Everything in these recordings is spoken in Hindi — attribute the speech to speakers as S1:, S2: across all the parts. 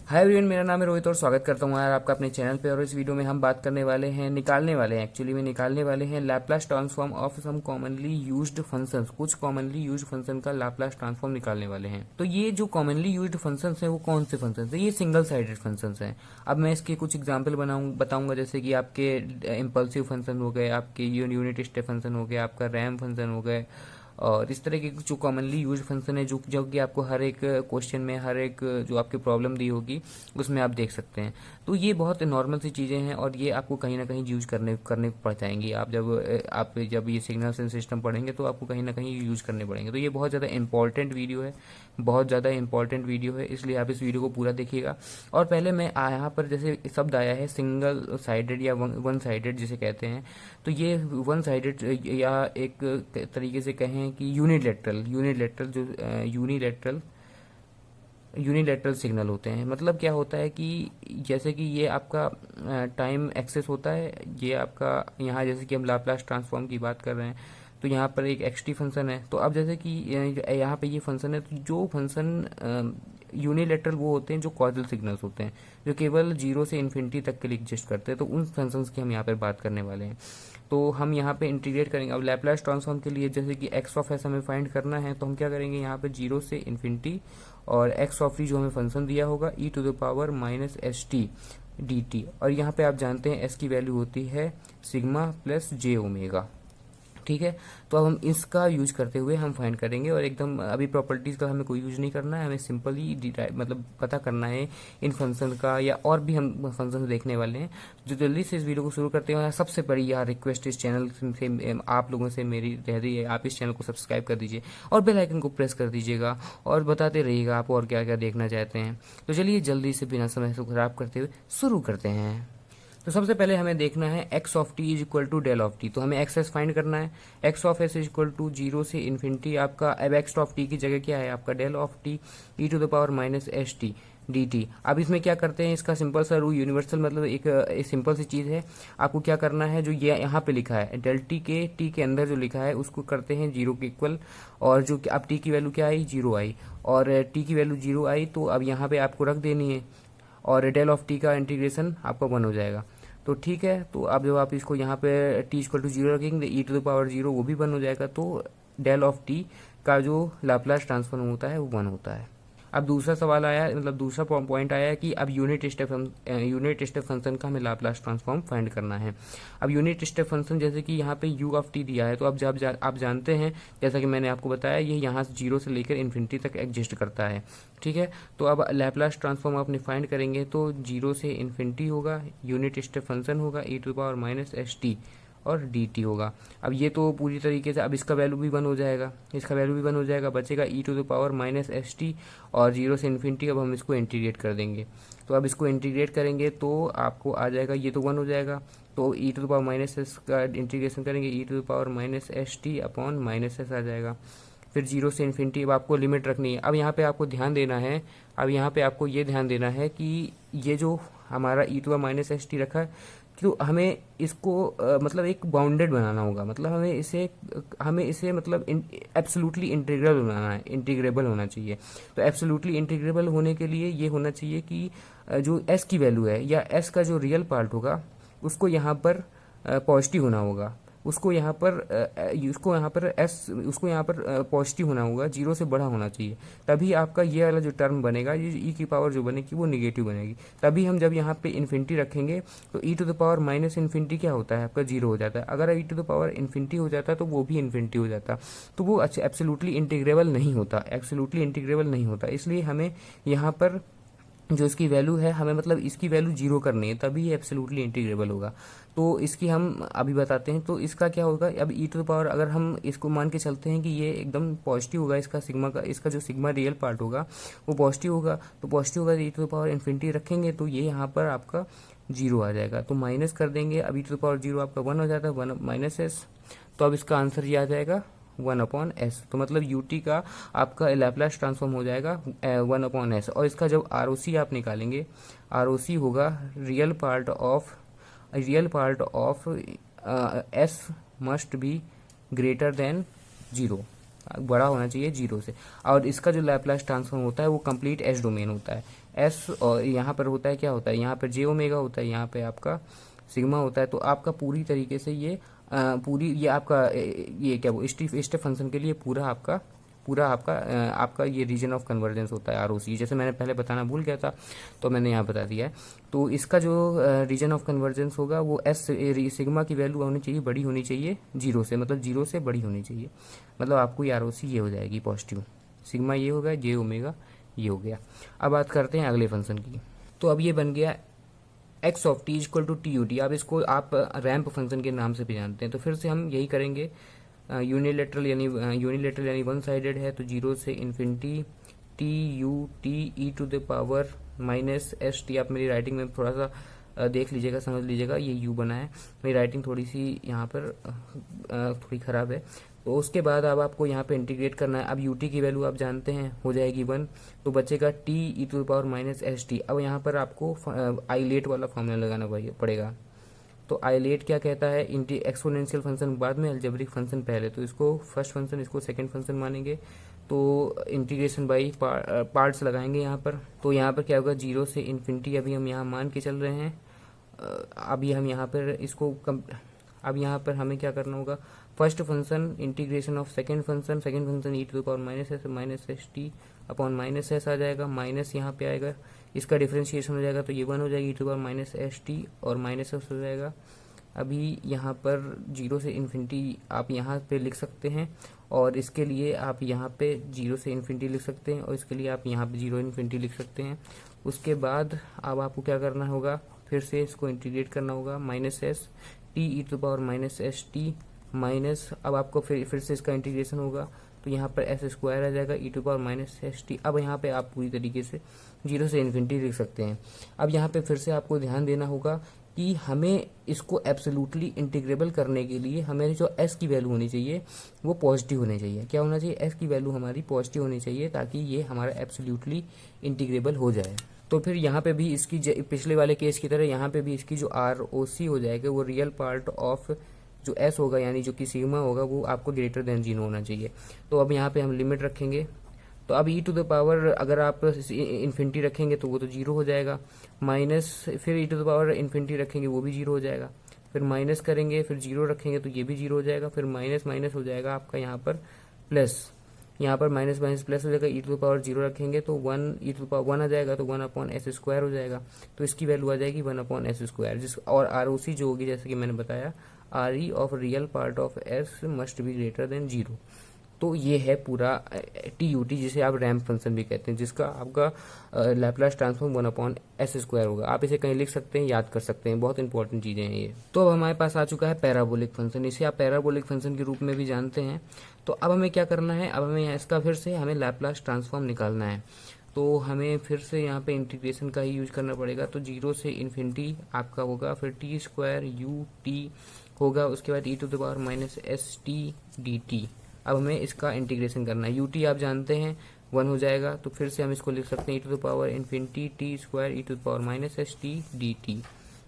S1: हाय एवरीवन, मेरा नाम है रोहित और स्वागत करता हूँ यार आपका अपने चैनल पे। और इस वीडियो में हम बात करने वाले हैं, निकालने वाले हैं Laplace transform of some commonly used functions. कुछ कॉमनली यूज्ड फंक्शन का लैपलास ट्रांसफॉर्म निकालने वाले हैं। तो ये जो कॉमनली यूज्ड फंक्शंस हैं वो कौन से फंक्शंस हैं? ये सिंगल साइडेड फंक्शंस हैं। अब मैं इसके कुछ एग्जाम्पल बताऊंगा, जैसे कि आपके इम्पल्सिव फंक्शन हो गए, आपके यूनिट स्टेप फंक्शन हो गए, आपका रैम फंक्शन हो गए, और इस तरह के जो कॉमनली यूज फंक्शन है जो कि आपको हर एक क्वेश्चन में, हर एक जो आपकी प्रॉब्लम दी होगी उसमें आप देख सकते हैं। तो ये बहुत नॉर्मल सी चीज़ें हैं और ये आपको कहीं ना कहीं यूज करने पड़ जाएंगी। आप जब ये सिग्नल सिस्टम पढ़ेंगे तो आपको कहीं ना कहीं यूज करने पड़ेंगे। तो ये बहुत ज़्यादा इंपॉर्टेंट वीडियो है, बहुत ज़्यादा इंपॉर्टेंट वीडियो है, इसलिए आप इस वीडियो को पूरा देखिएगा। और पहले मैं यहाँ पर जैसे शब्द आया है सिंगल साइडेड या वन साइडेड जिसे कहते हैं, तो ये वन साइडेड या एक तरीके से कहें कि यूनिलेटरल सिग्नल होते हैं। मतलब क्या होता है कि जैसे कि ये आपका टाइम एक्सेस होता है, ये आपका यहाँ जैसे कि हम लाप्लास ट्रांसफॉर्म की बात कर रहे हैं तो यहाँ पर एक एक्सटी फंक्शन है। तो अब जैसे कि यहाँ पे ये फंक्शन है, तो जो फंक्शन यूनिलेटरल वो होते हैं जो कॉजल सिग्नल्स होते हैं, जो केवल जीरो से इन्फिनिटी तक के लिए एग्जिस्ट करते हैं। तो उन फंक्शंस की हम यहाँ पर बात करने वाले हैं। तो हम यहाँ पे इंटीग्रेट करेंगे। अब लैपलास ट्रांसफॉर्म के लिए जैसे कि एक्स ऑफ एस हमें फाइंड करना है, तो हम क्या करेंगे, यहाँ पे जीरो से इन्फिनिटी और एक्स ऑफ टी जो हमें फंक्शन दिया होगा e to the power minus s t d t. और यहाँ पे आप जानते हैं एस की वैल्यू होती है सिग्मा प्लस जे ओमेगा। ठीक है, तो अब हम इसका यूज करते हुए हम फाइंड करेंगे। और एकदम अभी प्रॉपर्टीज का हमें कोई यूज नहीं करना है, हमें सिंपली मतलब पता करना है इन फंक्शन का, या और भी हम फंक्शन देखने वाले हैं। जो जल्दी से इस वीडियो को शुरू करते हैं, सबसे बड़ी यार रिक्वेस्ट इस चैनल से आप लोगों से मेरी रह रही है, आप इस चैनल को सब्सक्राइब कर दीजिए और बेल आइकन को प्रेस कर दीजिएगा और बताते रहिएगा आप और क्या क्या देखना चाहते हैं। तो चलिए जल्दी से बिना समय को खराब करते हुए शुरू करते हैं। तो सबसे पहले हमें देखना है x of t is equal to del of t. तो हमें एक्स एस फाइंड करना है। X of s is equal to zero से इन्फिनिटी आपका, अब एक्स ऑफ टी की जगह क्या है आपका del of t e to the power minus s t d t. अब इसमें क्या करते हैं, इसका सिंपल सा रूल, यूनिवर्सल मतलब एक सिंपल सी चीज़ है। आपको क्या करना है, जो ये यहाँ पे लिखा है डेल टी के अंदर जो लिखा है उसको करते हैं जीरो के इक्वल। और जो अब टी की वैल्यू क्या आई, जीरो आई, और टी की वैल्यू जीरो आई, तो अब यहाँ पे आपको रख देनी है और डेल ऑफ टी का इंटीग्रेशन आपका 1 हो जाएगा। तो ठीक है, तो अब जब आप इसको यहाँ पे टी इक्वल टू जीरो रखेंगे ई टू द पावर जीरो वो भी 1 हो जाएगा। तो डेल ऑफ टी का जो लाप्लास ट्रांसफॉर्म होता है वो 1 होता है। अब दूसरा सवाल आया, मतलब दूसरा पॉइंट आया कि अब यूनिट स्टेप फंक्शन का हमें लाप्लास ट्रांसफॉर्म फाइंड करना है। अब यूनिट स्टेप फंक्शन जैसे कि यहाँ पे यू ऑफ टी दिया है, तो अब जब आप जानते हैं, जैसा कि मैंने आपको बताया, ये यहाँ से जीरो से लेकर इन्फिनिटी तक एग्जिस्ट करता है। ठीक है, तो अब लैपलास ट्रांसफॉर्म अपने फाइंड करेंगे तो जीरो से इन्फिनिटी होगा, यूनिट स्टेप फंक्शन होगा e to the power minus s t और डी टी होगा। अब ये तो पूरी तरीके से, अब इसका वैल्यू भी 1 हो जाएगा, इसका वैल्यू भी 1 हो जाएगा, बचेगा e to the power minus s t और जीरो से इन्फिनिटी। अब हम इसको इंटीग्रेट कर देंगे, तो अब इसको इंटीग्रेट करेंगे तो आपको आ जाएगा, ये तो 1 हो जाएगा, तो e to the power minus s का इंटीग्रेशन करेंगे, e to the power minus s t upon minus s आ जाएगा। फिर जीरो से इन्फिनिटी, अब आपको लिमिट रखनी है। अब यहाँ पे आपको ध्यान देना है, अब यहाँ पे आपको ये ध्यान देना है कि ये जो हमारा e to the minus s t रखा है, तो हमें इसको मतलब एक बाउंडेड बनाना होगा। मतलब हमें इसे मतलब एब्सोल्युटली इंटीग्रेबल बनाना है, इंटीग्रेबल होना चाहिए। तो एब्सोल्युटली इंटीग्रेबल होने के लिए ये होना चाहिए कि जो एस की वैल्यू है या एस का जो रियल पार्ट होगा उसको यहाँ पर पॉजिटिव होना होगा, उसको यहाँ पर पॉजिटिव होना होगा, जीरो से बड़ा होना चाहिए। तभी आपका ये वाला जो टर्म बनेगा, ये ई की पावर जो बनेगी वो निगेटिव बनेगी। तभी हम जब यहाँ पे इन्फिनिटी रखेंगे तो e to the power minus infinity क्या होता है आपका, जीरो हो जाता है। अगर e to the power infinity हो जाता तो वो भी इन्फिनिटी हो जाता, तो वो अच्छा एब्सोल्युटली इंटीग्रेबल नहीं होता, एब्सोल्युटली इंटीग्रेबल नहीं होता। इसलिए हमें यहाँ पर जो इसकी वैल्यू है, हमें मतलब इसकी वैल्यू जीरो करनी है, तभी ये एब्सोल्युटली इंटीग्रेबल होगा। तो इसकी हम अभी बताते हैं। तो इसका क्या होगा, अब ई टू द पावर अगर हम इसको मान के चलते हैं कि ये एकदम पॉजिटिव होगा, इसका सिग्मा का, इसका जो सिग्मा रियल पार्ट होगा वो पॉजिटिव होगा, तो पॉजिटिव होगा, e to the power infinity रखेंगे तो ये यहाँ पर आपका जीरो आ जाएगा। तो माइनस कर देंगे, अब ई टू द पावर जीरो आपका 1 हो जाता है, 1 माइनस एस। तो अब इसका आंसर ये आ जाएगा 1 अपॉन एस। तो मतलब यू टी का आपका लैपलास ट्रांसफॉर्म हो जाएगा 1 अपॉन एस। और इसका जब आर ओ सी आप निकालेंगे, आर ओ सी होगा real part of s must be greater than zero, बड़ा होना चाहिए जीरो से। और इसका जो लैपलास ट्रांसफॉर्म होता है वो कंप्लीट एस डोमेन होता है। एस, और यहाँ पर होता है क्या होता है, यहाँ पर जे ओमेगा होता है, यहाँ पे आपका सिग्मा होता है। तो आपका पूरी तरीके से ये पूरी ये आपका ये क्या वो स्टेप फंक्शन के लिए आपका ये रीजन ऑफ कन्वर्जेंस होता है आरओसी। जैसे मैंने पहले बताना भूल गया था तो मैंने यहाँ बता दिया है। तो इसका जो रीजन ऑफ कन्वर्जेंस होगा वो एस सिग्मा की वैल्यू होनी चाहिए, बड़ी होनी चाहिए जीरो से, मतलब जीरो से बड़ी होनी चाहिए, मतलब आपको ये आरओसी ये हो जाएगी पॉजिटिव। सिग्मा ये होगा, जे ओमेगा ये हो गया। अब बात करते हैं अगले फंक्शन की। तो अब ये बन गया x of t equal to t u t. आप इसको आप रैंप फंक्शन के नाम से भी जानते हैं। तो फिर से हम यही करेंगे, यूनिलेटरल यानी वन साइडेड है, तो जीरो से infinity t u t e to the power minus s t. आप मेरी राइटिंग में थोड़ा सा देख लीजिएगा, समझ लीजिएगा, ये यू बना है, मेरी राइटिंग थोड़ी सी यहाँ पर थोड़ी ख़राब है। तो उसके बाद अब आपको यहाँ पे इंटीग्रेट करना है। अब यूटी की वैल्यू आप जानते हैं, हो जाएगी 1, तो बचेगा t e to the power minus s t. अब यहाँ पर आपको आइलेट वाला फॉर्मूला लगाना पड़ेगा। तो आइलेट क्या कहता है, एक्सपोनेंशियल फंक्शन बाद में, अलजेब्रिक फंक्शन पहले। तो इसको फर्स्ट फंक्शन, इसको सेकंड फंक्शन मानेंगे। तो इंटीग्रेशन बाई पार्ट्स लगाएंगे यहाँ पर। तो यहाँ पर क्या होगा, जीरो से इन्फिनिटी अभी हम यहाँ मान के चल रहे हैं। अभी हम यहाँ पर इसको अब यहाँ पर हमें क्या करना होगा, first function integration of second function e to the power minus s t upon minus s आ जाएगा, माइनस यहाँ पे आएगा, इसका डिफरेंशिएशन हो जाएगा तो ये 1 हो जाएगी, e to the power minus s t और माइनस एस हो जाएगा। अभी यहाँ पर जीरो से इन्फिनिटी आप यहाँ पे लिख सकते हैं, और इसके लिए आप यहाँ पे जीरो से इन्फिनिटी लिख सकते हैं, और इसके लिए आप यहाँ पे जीरो इन्फिनिटी लिख सकते हैं। उसके बाद अब आपको क्या करना होगा, फिर से इसको इंटीग्रेट करना होगा, minus s t e to the power minus s t minus, अब आपको फिर से इसका इंटीग्रेशन होगा, तो यहाँ पर एस स्क्वायर आ जाएगा, e to power minus s t. अब यहाँ पे आप पूरी तरीके से जीरो से इन्फिनिटी लिख सकते हैं। अब यहाँ पे फिर से आपको ध्यान देना होगा कि हमें इसको एब्सोल्युटली इंटीग्रेबल करने के लिए हमें जो एस की वैल्यू होनी चाहिए वो पॉजिटिव होनी चाहिए। क्या होना चाहिए, एस की वैल्यू हमारी पॉजिटिव होनी चाहिए, ताकि ये हमारा एब्सोल्युटली इंटीग्रेबल हो जाए। तो फिर यहाँ पे भी इसकी पिछले वाले केस की तरह यहाँ पे भी इसकी जो आर ओ सी हो जाएगा वो रियल पार्ट ऑफ जो एस होगा, यानी जो कि सिग्मा होगा, वो आपको ग्रेटर देन जीरो होना चाहिए। तो अब यहाँ पे हम लिमिट रखेंगे। तो अब ई टू द पावर अगर आप इन्फिनिटी रखेंगे तो वो तो जीरो हो जाएगा, माइनस फिर ई टू द पावर इन्फिनिटी रखेंगे वो भी जीरो हो जाएगा, फिर माइनस करेंगे, फिर जीरो रखेंगे तो ये भी जीरो हो जाएगा, फिर माइनस माइनस हो जाएगा आपका यहाँ पर प्लस, यहाँ पर माइनस माइनस प्लस हो जाएगा, e to the power zero रखेंगे तो 1 ई टू द पावर 1 आ जाएगा, तो 1 अपॉन एस स्क्वायर हो जाएगा। तो इसकी वैल्यू आ जाएगी 1 अपॉन एस स्क्वायर, जिस और आर ओ सी जो होगी जैसे कि मैंने बताया, R E of real part of s must be greater than zero. तो ये है पूरा टी यू टी, जिसे आप रैंप फंक्शन भी कहते हैं, जिसका आपका Laplace transform 1 upon S square होगा। आप इसे कहीं लिख सकते हैं, याद कर सकते हैं, बहुत इंपॉर्टेंट चीजें हैं ये। तो अब हमारे पास आ चुका है पैराबोलिक फंक्शन, इसे आप पैराबोलिक फंक्शन के रूप में भी जानते हैं। तो अब हमें क्या करना है, अब हमें इसका फिर से हमें लैप्लास ट्रांसफॉर्म निकालना है। तो हमें फिर से यहाँ पे इंटीग्रेशन का ही यूज करना पड़ेगा। तो जीरो से इन्फिनिटी आपका होगा, फिर टी स्क्वायर यू टी होगा, उसके बाद e to the power minus s t d t. अब हमें इसका इंटीग्रेशन करना है, यू टी आप जानते हैं 1 हो जाएगा, तो फिर से हम इसको लिख सकते हैं e to the power infinity t square e to the power minus s t d t.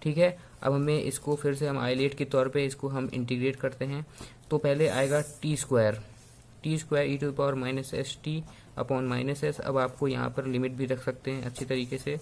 S1: ठीक है, अब हमें इसको फिर से हम आइलेट के तौर पे इसको हम इंटीग्रेट करते हैं। तो पहले आएगा t square e to the power minus s t upon minus s. अब आपको यहाँ पर लिमिट भी रख सकते हैं अच्छी तरीके से,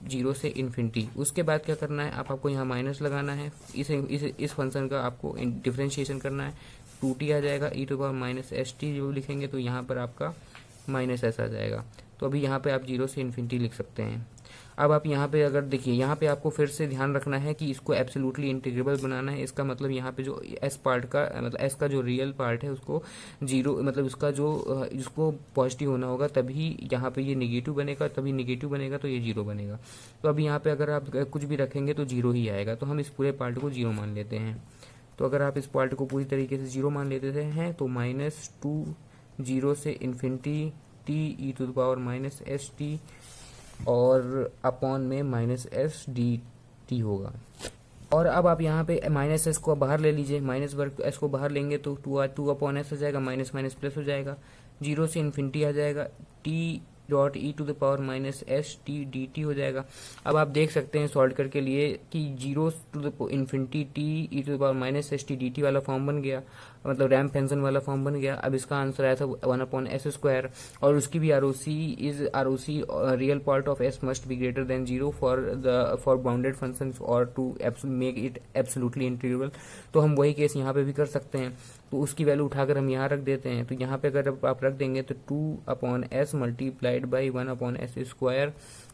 S1: जीरो से इन्फिनिटी। उसके बाद क्या करना है, आपको यहाँ माइनस लगाना है, इस फंक्शन का आपको डिफरेंशिएशन करना है, 2t आ जाएगा, e to power minus s t जो लिखेंगे तो यहाँ पर आपका माइनस एस आ जाएगा। तो अभी यहाँ पे आप जीरो से इन्फिनिटी लिख सकते हैं। अब आप यहाँ पे अगर देखिए, यहाँ पे आपको फिर से ध्यान रखना है कि इसको एब्सोल्युटली इंटीग्रेबल बनाना है। इसका मतलब यहाँ पे जो एस पार्ट का मतलब एस का जो रियल पार्ट है उसको जीरो, मतलब उसका जो जिसको पॉजिटिव होना होगा तभी यहाँ पे ये निगेटिव बनेगा, तभी निगेटिव बनेगा तो ये जीरो बनेगा। तो अब यहाँ पे अगर आप कुछ भी रखेंगे तो जीरो ही आएगा, तो हम इस पूरे पार्ट को जीरो मान लेते हैं। तो अगर आप इस पार्ट को पूरी तरीके से जीरो मान लेते हैं तो -2 जीरो से infinity t e to the power minus s t और अपॉन में माइनस एस डी टी होगा। और अब आप यहाँ पे माइनस एस को बाहर ले लीजिए, माइनस वर्ग एस को बाहर लेंगे तो 2 अपॉन एस हो जाएगा, माइनस माइनस प्लस हो जाएगा, जीरो से इन्फिनिटी आ जाएगा, t dot e to the power minus s t d t हो जाएगा। अब आप देख सकते हैं सॉल्व करके लिए कि zero to the infinity t e to the power minus s t d t वाला फॉर्म बन गया, मतलब रैम्प फंक्शन वाला फॉर्म बन गया। अब इसका आंसर आया था 1/s², और उसकी भी ROC real part of s must be greater than zero for bounded function और to make it absolutely integrable. तो हम वही केस यहाँ पे भी कर सकते हैं, तो उसकी वैल्यू उठाकर हम यहाँ रख देते हैं। तो यहाँ पे अगर आप रख देंगे तो 2/s मल्टीप्लाइड बाई 1/s²,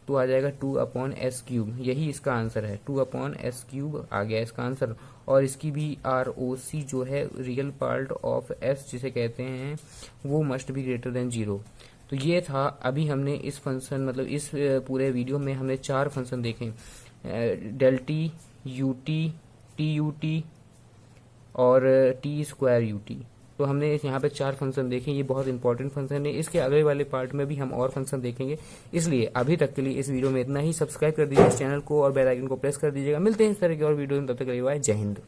S1: तो आ जाएगा 2/s³। यही इसका आंसर है, 2/s³ आ गया इसका आंसर। और इसकी भी आरओसी जो है रियल पार्ट ऑफ एस जिसे कहते हैं वो must be greater than zero. तो ये था, अभी हमने इस फंक्शन मतलब इस पूरे वीडियो में हमने 4 फंक्शन देखे, डेल टी, यू टी और t²ut। तो हमने यहाँ पे 4 फंक्शन देखे, ये बहुत इंपॉर्टेंट फंक्शन है। इसके अगले वाले पार्ट में भी हम और फंक्शन देखेंगे। इसलिए अभी तक के लिए इस वीडियो में इतना ही। सब्सक्राइब कर दीजिए इस चैनल को और बेल आइकन को प्रेस कर दीजिएगा। मिलते हैं इस तरह की और वीडियो में, तब तक के लिए बाय, जय हिंद।